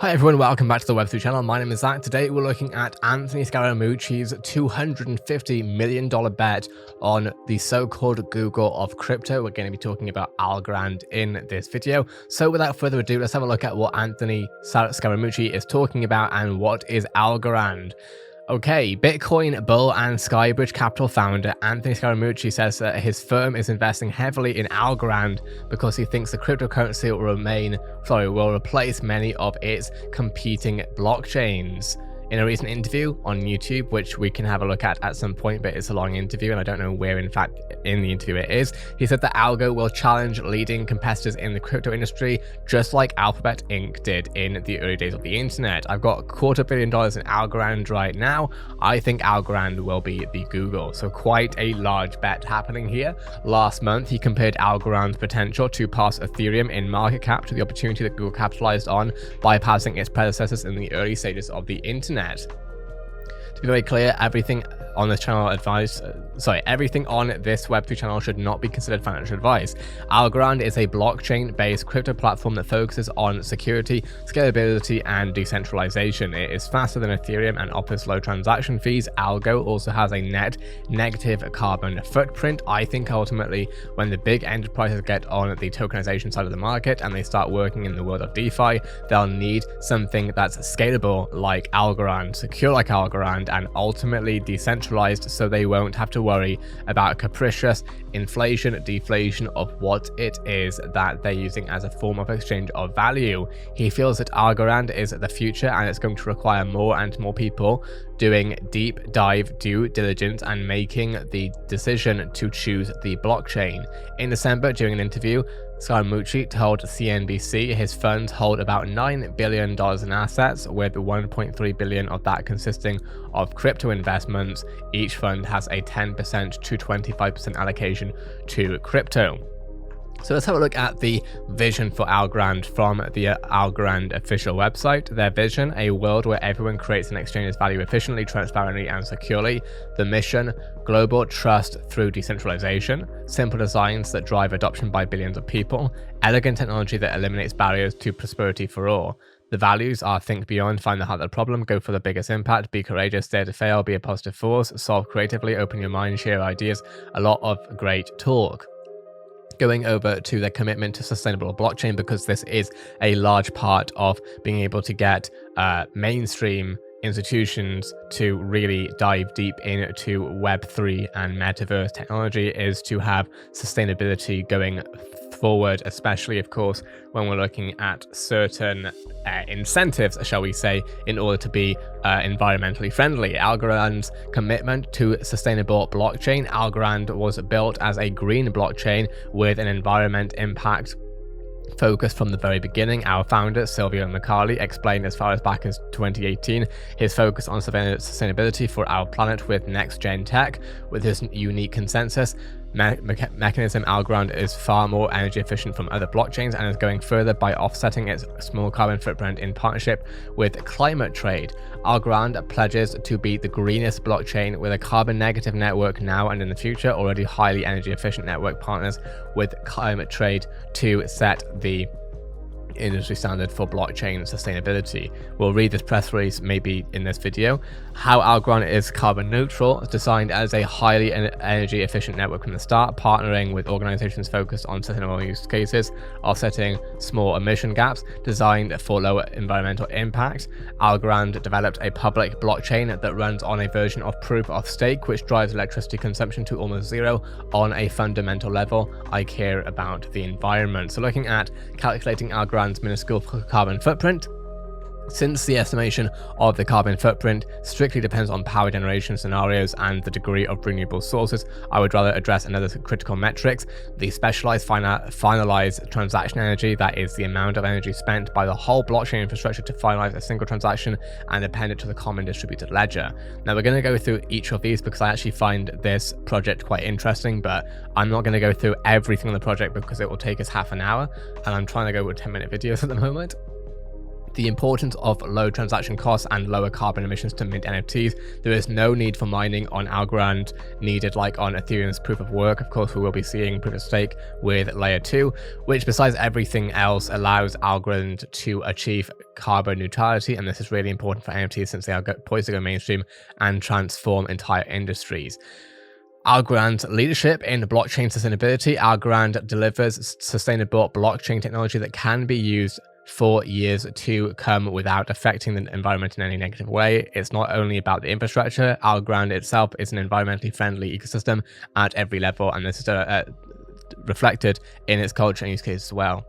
Hi everyone, welcome back to the Web3 channel. My name is Zach. Today we're looking at Anthony Scaramucci's $250 million bet on the so-called Google of crypto. We're going to be talking about ALGORAND in this video. So without further ado, let's have a look at what Anthony Scaramucci is talking about and what is ALGORAND. Okay, Bitcoin bull and Skybridge Capital founder Anthony Scaramucci says that his firm is investing heavily in ALGORAND because he thinks the cryptocurrency will replace many of its competing blockchains. In a recent interview on YouTube, which we can have a look at some point, but it's a long interview and I don't know where in fact in the interview it is, he said that Algo will challenge leading competitors in the crypto industry, just like Alphabet Inc. did in the early days of the internet. I've got $250 million in ALGORAND right now. I think ALGORAND will be the Google. So quite a large bet happening here. Last month, he compared ALGORAND's potential to pass Ethereum in market cap to the opportunity that Google capitalized on, bypassing its predecessors in the early stages of the internet. To be very clear, everything on this channel everything on this Web3 channel should not be considered financial advice. ALGORAND is a blockchain-based crypto platform that focuses on security, scalability, and decentralization. It is faster than Ethereum and offers low transaction fees. Algo also has a net negative carbon footprint. I think ultimately, when the big enterprises get on the tokenization side of the market and they start working in the world of DeFi, they'll need something that's scalable like ALGORAND, secure like ALGORAND, and ultimately decentralized, so they won't have to worry about capricious inflation, deflation of what it is that they're using as a form of exchange of value. He feels that ALGORAND is the future and it's going to require more and more people doing deep dive due diligence and making the decision to choose the blockchain. In December, during an interview, Scaramucci told CNBC his funds hold about $9 billion in assets, with $1.3 billion of that consisting of crypto investments. Each fund has a 10% to 25% allocation to crypto. So let's have a look at the vision for ALGORAND from the ALGORAND official website. Their vision: a world where everyone creates and exchanges value efficiently, transparently, and securely. The mission: global trust through decentralization. Simple designs that drive adoption by billions of people. Elegant technology that eliminates barriers to prosperity for all. The values are: think beyond, find the heart of the problem, go for the biggest impact, be courageous, dare to fail, be a positive force, solve creatively, open your mind, share ideas. A lot of great talk. Going over to their commitment to sustainable blockchain, because this is a large part of being able to get mainstream institutions to really dive deep into Web3 and metaverse technology, is to have sustainability going forward, especially of course when we're looking at certain incentives, shall we say, in order to be environmentally friendly. ALGORAND's commitment to sustainable blockchain: ALGORAND was built as a green blockchain with an environment impact focused from the very beginning. Our founder, Silvio Micali, explained as far as back as 2018 his focus on sustainability for our planet with next-gen tech. With his unique consensus mechanism, ALGORAND is far more energy efficient from other blockchains and is going further by offsetting its small carbon footprint in partnership with climate trade. ALGORAND pledges to be the greenest blockchain with a carbon negative network now and in the future, already highly energy efficient network partners with climate trade to set the industry standard for blockchain sustainability. We'll read this press release maybe in this video. How ALGORAND is carbon neutral: designed as a highly energy efficient network from the start, partnering with organizations focused on sustainable use cases, offsetting small emission gaps, designed for lower environmental impact. ALGORAND developed a public blockchain that runs on a version of proof of stake, which drives electricity consumption to almost zero. On a fundamental level, I care about the environment. So looking at calculating ALGORAND's minuscule carbon footprint, since the estimation of the carbon footprint strictly depends on power generation scenarios and the degree of renewable sources, I would rather address another critical metrics: the specialized finalized transaction energy, that is the amount of energy spent by the whole blockchain infrastructure to finalize a single transaction and append it to the common distributed ledger. Now we're going to go through each of these because I actually find this project quite interesting, but I'm not going to go through everything on the project because it will take us half an hour and I'm trying to go with 10-minute videos at the moment. the importance of low transaction costs and lower carbon emissions to mint NFTs. There is no need for mining on Algorand needed like on Ethereum's proof of work. Of course, we will be seeing proof of stake with layer 2, which besides everything else allows Algorand to achieve carbon neutrality. And this is really important for NFTs since they are poised to go mainstream and transform entire industries. Algorand's leadership in blockchain sustainability. Algorand delivers sustainable blockchain technology that can be used for years to come without affecting the environment in any negative way. It's not only about the infrastructure. Algorand itself is an environmentally friendly ecosystem at every level, and this is reflected in its culture and use case as well.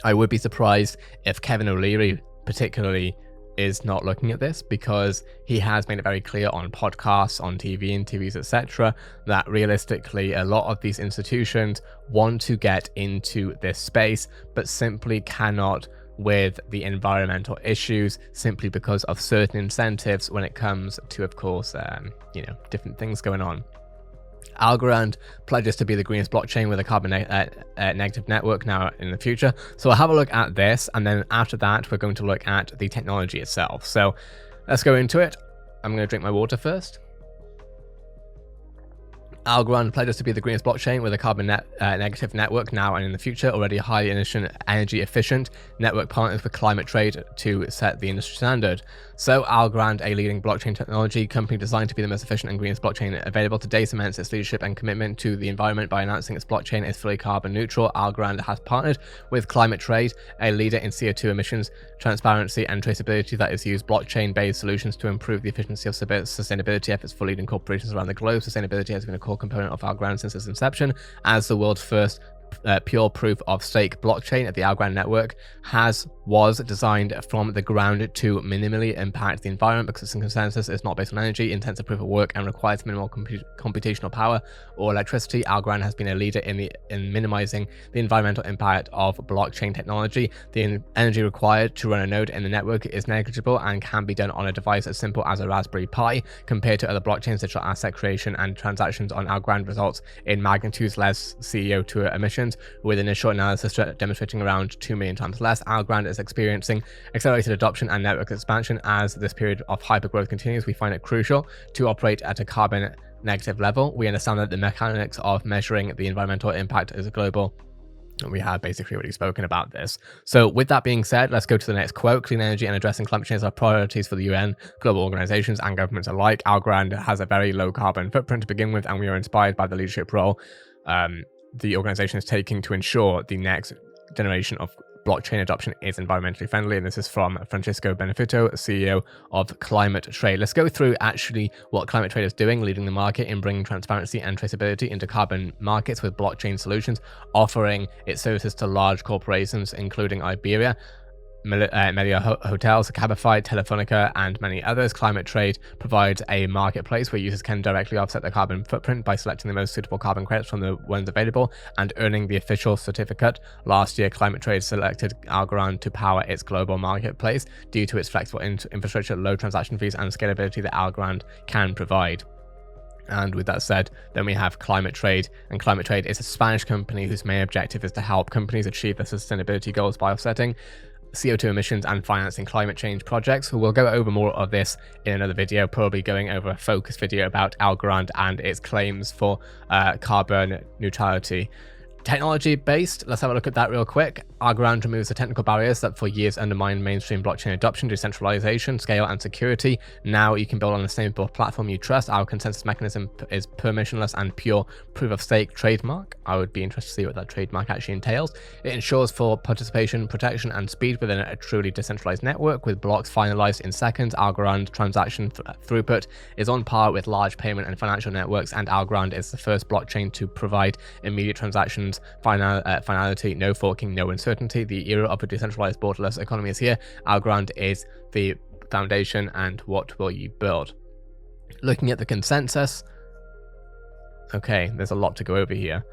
I would be surprised if Kevin O'Leary particularly is not looking at this, because he has made it very clear on podcasts, on TV and TVs, etc., that realistically a lot of these institutions want to get into this space but simply cannot with the environmental issues simply because of certain incentives when it comes to, of course, different things going on. Algorand pledges to be the greenest blockchain with a carbon negative network now in the future. So we'll have a look at this, and then after that we're going to look at the technology itself. So let's go into it. I'm going to drink my water first. Algorand pledges to be the greenest blockchain with a carbon negative network now and in the future. Already high energy efficient network partners with climate trade to set the industry standard. So Algorand, a leading blockchain technology company designed to be the most efficient and greenest blockchain available today, cements its leadership and commitment to the environment by announcing its blockchain is fully carbon neutral. Algorand has partnered with Climate Trade, a leader in CO2 emissions, transparency and traceability that is used blockchain-based solutions to improve the efficiency of sustainability efforts for leading corporations around the globe. Sustainability has been a core component of Algorand since its inception as the world's first pure proof of stake blockchain. The Algorand network was designed from the ground to minimally impact the environment because its consensus is not based on energy intensive proof of work and requires minimal computational power or electricity. Algorand has been a leader in minimizing the environmental impact of blockchain technology. The energy required to run a node in the network is negligible and can be done on a device as simple as a Raspberry Pi. Compared to other blockchains, digital asset creation and transactions on Algorand results in magnitudes less CO2 emissions, with initial analysis demonstrating around 2 million times less. Algorand is experiencing accelerated adoption and network expansion. As this period of hypergrowth continues, we find it crucial to operate at a carbon negative level. We understand that the mechanics of measuring the environmental impact is global. We have basically already spoken about this. So with that being said, let's go to the next quote. Clean energy and addressing climate change are priorities for the UN, global organizations and governments alike. Algorand has a very low carbon footprint to begin with, and we are inspired by the leadership role the organization is taking to ensure the next generation of blockchain adoption is environmentally friendly. And this is from Francisco Benefito, CEO of Climate Trade. Let's go through actually what Climate Trade is doing, leading the market in bringing transparency and traceability into carbon markets with blockchain solutions, offering its services to large corporations, including Iberia, Melia Hotels, Cabify, Telefonica, and many others. Climate Trade provides a marketplace where users can directly offset their carbon footprint by selecting the most suitable carbon credits from the ones available and earning the official certificate. Last year, Climate Trade selected Algorand to power its global marketplace due to its flexible infrastructure, low transaction fees, and scalability that Algorand can provide. And with that said, then we have Climate Trade, and Climate Trade is a Spanish company whose main objective is to help companies achieve their sustainability goals by offsetting CO2 emissions and financing climate change projects. We'll go over more of this in another video, probably going over a focus video about Algorand and its claims for carbon neutrality. Technology based, let's have a look at that real quick. Algorand removes the technical barriers that for years undermined mainstream blockchain adoption, decentralization, scale, and security. Now you can build on a sustainable platform you trust. Our consensus mechanism is permissionless and pure proof of stake trademark. I would be interested to see what that trademark actually entails. It ensures full participation, protection, and speed within a truly decentralized network with blocks finalized in seconds. Algorand transaction throughput is on par with large payment and financial networks, and Algorand is the first blockchain to provide immediate transactions, finality, no forking, no uncertainty. The era of a decentralized borderless economy is here. Algorand is the foundation, and what will you build? Looking at the consensus, okay, there's a lot to go over here.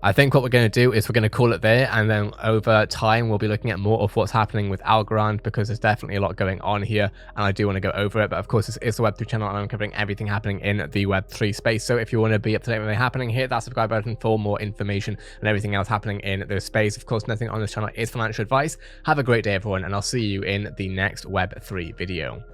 I think what we're going to do is we're going to call it there, and then over time we'll be looking at more of what's happening with Algorand, because there's definitely a lot going on here and I do want to go over it. But of course, this is the Web3 channel and I'm covering everything happening in the Web3 space. So if you want to be up to date with what's happening, hit that subscribe button for more information and everything else happening in the space. Of course, nothing on this channel is financial advice. Have a great day, everyone, and I'll see you in the next Web3 video.